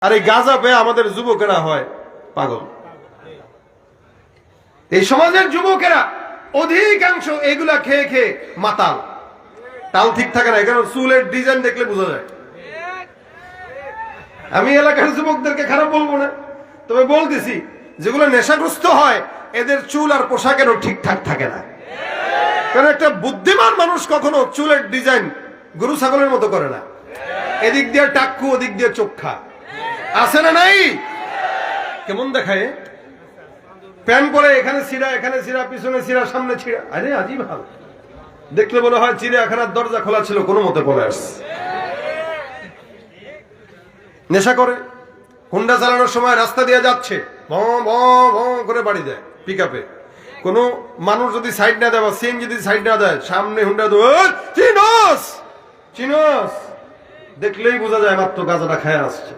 আর এই গাঁজা পেয়ে আমাদের যুবকেরা হয় পাগল। এই সমাজের যুবকেরা অধিকাংশ এগুলা খেয়ে খেয়ে মাতাল, তাল ঠিক থাকে না। এখানে চুলের ডিজাইন দেখলে বোঝা যায়। আমি এলাকার যুবকদেরকে খারাপ বলবো না, তবে বলতেছি যেগুলো নেশাগ্রস্ত হয় এদের চুল আর পোশাকেরও ঠিকঠাক থাকে না। কারণ একটা বুদ্ধিমান মানুষ কখনো চুলের ডিজাইন গরু ছাগলের মতো করে না। এদিক দিয়ে টাক্কু, ওদিক দিয়ে চোখা, আছে না নাই? কেমন দেখায়? প্যান্ট পরে এখানে ছিঁড়া, এখানে ছিঁড়া, পিছনে ছিঁড়া, সামনে ছিঁড়া। আরে আজীব হাল, দেখলে মনে হয় চিড়িয়াখানার দরজা খোলা ছিল, কোনো মতে পড়ে আসছে। নেশা করে, হুন্ডা চালানোর সময় রাস্তা দিয়ে যাচ্ছে, করে বাড়ি দেয় পিক আপে। কোন মানুষ যদি সাইড না দেয় বা সিএনজি যদি সাইড না দেয়, সামনে হুন্ডা চিনস চিনস, দেখলেই বোঝা যায় মাত্র গাঁজাটা খায় আসছে।